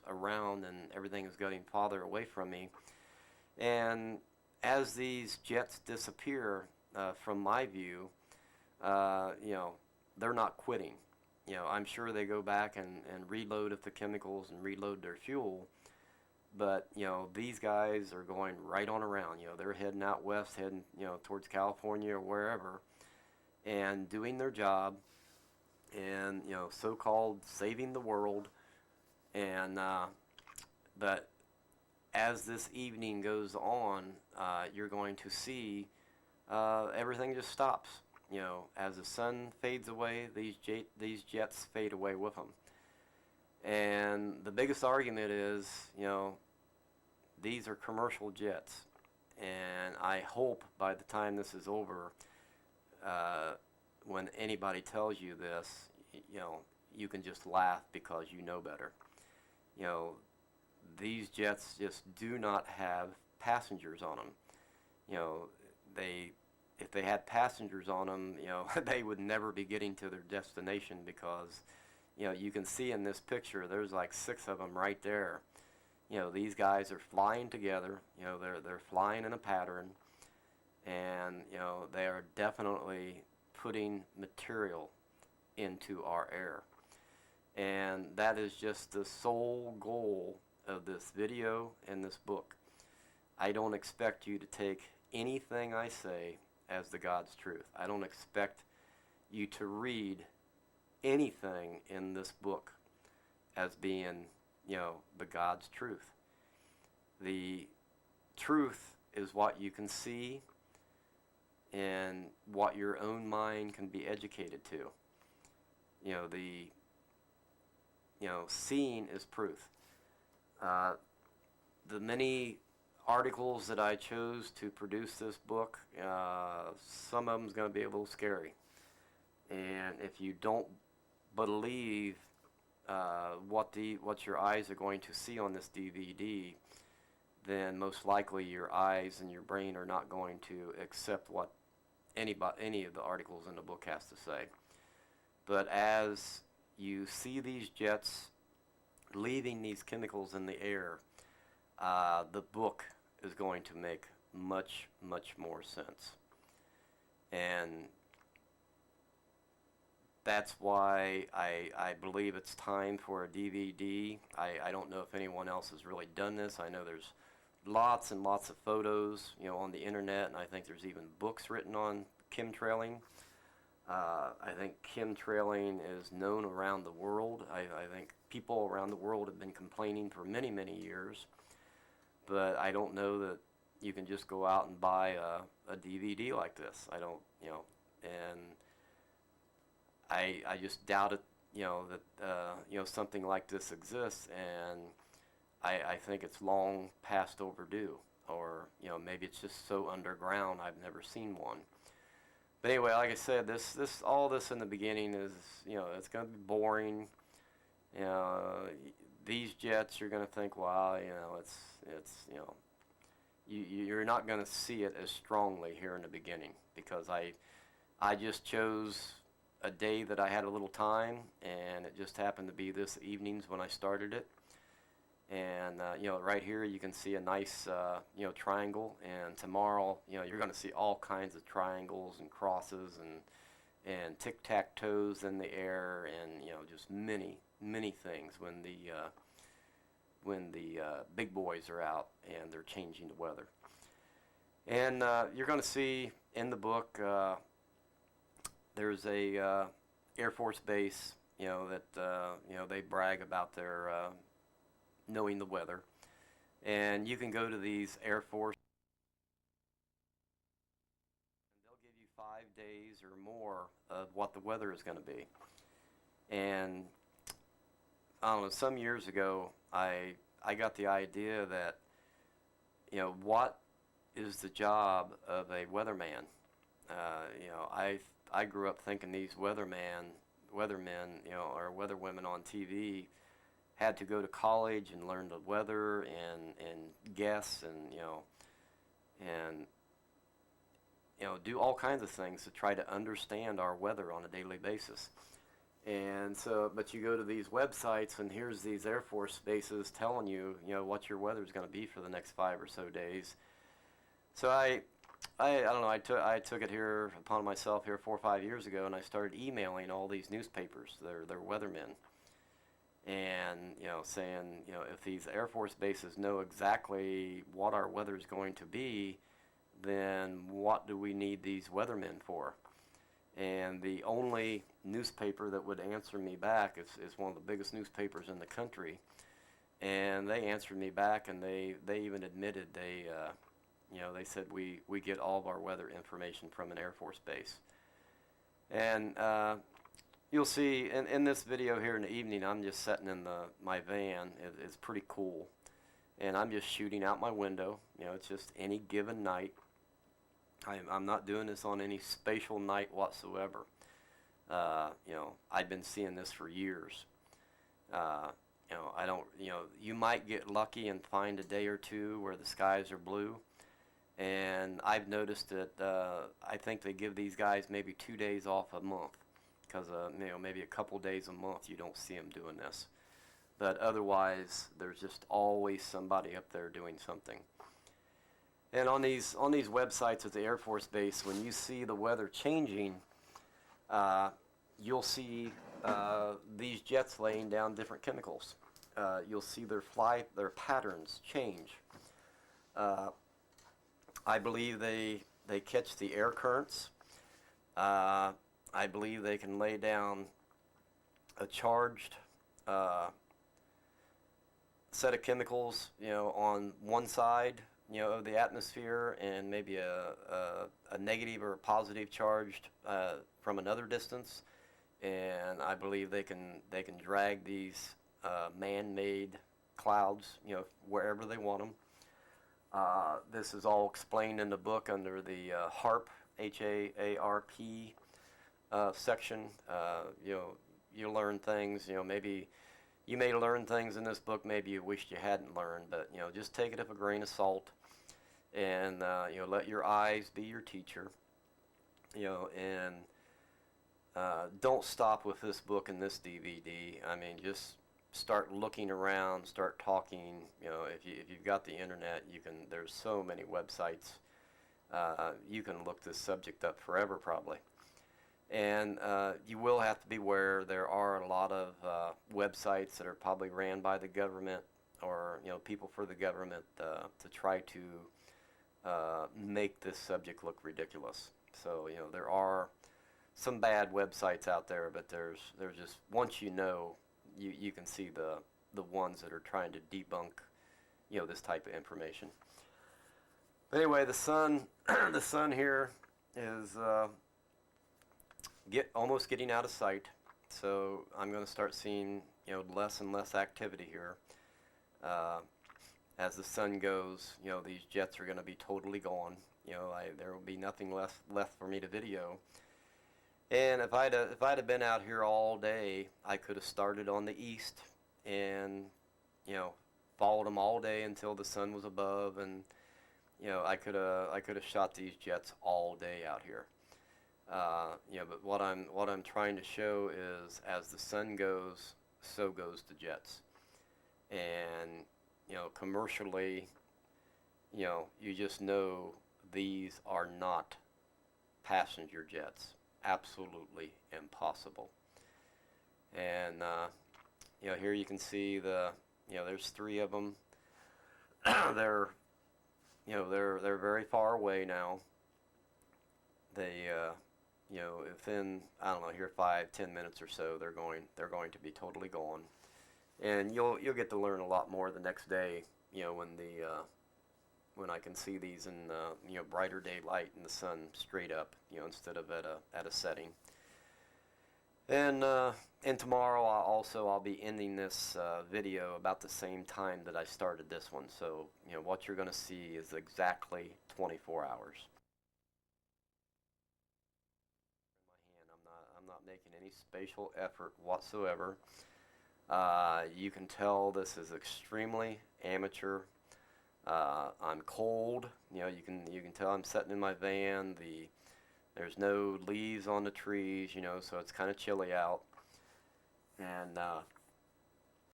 around and everything is getting farther away from me. And as these jets disappear from my view, they're not quitting. I'm sure they go back and reload the chemicals and reload their fuel. But, these guys are going right on around. They're heading out west, heading, towards California or wherever, and doing their job and, so-called saving the world. And, but as this evening goes on, you're going to see everything just stops. As the sun fades away, these jets fade away with them. And the biggest argument is, these are commercial jets. And I hope by the time this is over, when anybody tells you this, you can just laugh because you know better. These jets just do not have passengers on them. If they had passengers on them, they would never be getting to their destination because, you can see in this picture, there's like 6 of them right there. These guys are flying together. They're flying in a pattern, and they are definitely putting material into our air. And that is just the sole goal of this video and this book. I don't expect you to take anything I say as the God's truth. I don't expect you to read anything in this book as being, the God's truth. The truth is what you can see and what your own mind can be educated to. Seeing is proof. The many articles that I chose to produce this book, some of them's going to be a little scary. And if you don't believe what your eyes are going to see on this DVD, then most likely your eyes and your brain are not going to accept what any of the articles in the book has to say. But as you see these jets leaving these chemicals in the air, the book is going to make much, much more sense. And that's why I believe it's time for a DVD. I don't know if anyone else has really done this. I know there's lots and lots of photos, on the internet, and I think there's even books written on chemtrailing. I think chemtrailing is known around the world. I think people around the world have been complaining for many, many years. But I don't know that you can just go out and buy a DVD like this. I don't, and I just doubt it, that, something like this exists, and I think it's long past overdue, or, maybe it's just so underground I've never seen one. But anyway, like I said, all this in the beginning is, it's going to be boring. These jets, you're going to think, wow, you're not going to see it as strongly here in the beginning, because I just chose a day that I had a little time, and it just happened to be this evenings when I started it. And right here you can see a nice triangle, and tomorrow you're going to see all kinds of triangles and crosses and tic-tac-toes in the air, and just many things when the big boys are out and they're changing the weather. And you're going to see in the book there's a Air Force base that they brag about their knowing the weather, and you can go to these Air Force and they'll give you 5 days or more of what the weather is going to be. And I don't know, some years ago I got the idea that what is the job of a weatherman. I grew up thinking these weathermen or weatherwomen on TV had to go to college and learn the weather and guess and do all kinds of things to try to understand our weather on a daily basis. And so, but you go to these websites, and here's these Air Force bases telling you, you know, what your weather's going to be for the next 5 or so days. So I don't know. I took it here upon myself here 4 or 5 years ago, and I started emailing all these newspapers, their weathermen, and you know, saying, you know, if these Air Force bases know exactly what our weather is going to be, then what do we need these weathermen for? And the only newspaper that would answer me back is one of the biggest newspapers in the country, and they answered me back, and they even admitted you know, they said we get all of our weather information from an Air Force base. And you'll see in this video here in the evening, I'm just sitting in my van. It's pretty cool, and I'm just shooting out my window. You know, it's just any given night. I'm not doing this on any spatial night whatsoever. You know, I've been seeing this for years. You know, I don't. You know, you might get lucky and find a day or two where the skies are blue. And I've noticed that I think they give these guys maybe 2 days off a month, because you know, maybe a couple days a month you don't see them doing this. But otherwise, there's just always somebody up there doing something. And on these websites at the Air Force Base, when you see the weather changing, you'll see these jets laying down different chemicals. You'll see their patterns change. I believe they catch the air currents. I believe they can lay down a charged set of chemicals, you know, on one side, you know, of the atmosphere, and maybe a negative or a positive charged from another distance. And I believe they can drag these man-made clouds, you know, wherever they want them. This is all explained in the book under the HAARP, H-A-A-R-P section. You know, you learn things, you know, maybe you may learn things in this book maybe you wished you hadn't learned, but, you know, just take it with a grain of salt, and, you know, let your eyes be your teacher, you know, and don't stop with this book and this DVD. I mean, just start looking around, start talking. You know, if you've got the internet, there's so many websites. You can look this subject up forever probably. And you will have to be aware there are a lot of websites that are probably ran by the government, or, you know, people for the government to try to make this subject look ridiculous. So, you know, there are some bad websites out there, but there's just, once you know, you can see the ones that are trying to debunk, you know, this type of information. But anyway, the sun the sun here is almost getting out of sight, so I'm going to start seeing, you know, less and less activity here. As the sun goes, you know, these jets are going to be totally gone. You know, there will be nothing left for me to video. And if I'd have been out here all day, I could have started on the east and, you know, followed them all day until the sun was above, and, you know, I could have shot these jets all day out here. You know, but what I'm trying to show is, as the sun goes, so goes the jets. And, you know, commercially, you know, you just know these are not passenger jets. Absolutely impossible. And you know, here you can see you know, there's 3 of them. They're very far away now. They you know, within, I don't know, here 5-10 minutes or so, they're going to be totally gone. And you'll get to learn a lot more the next day, you know, when I can see these in you know, brighter daylight and the sun straight up, you know, instead of at a setting. And tomorrow I'll be ending this video about the same time that I started this one. So, you know, what you're going to see is exactly 24 hours. In my hand, I'm not making any spatial effort whatsoever. You can tell this is extremely amateur. I'm cold. You know, you can tell I'm sitting in my van. There's no leaves on the trees, you know, so it's kind of chilly out. And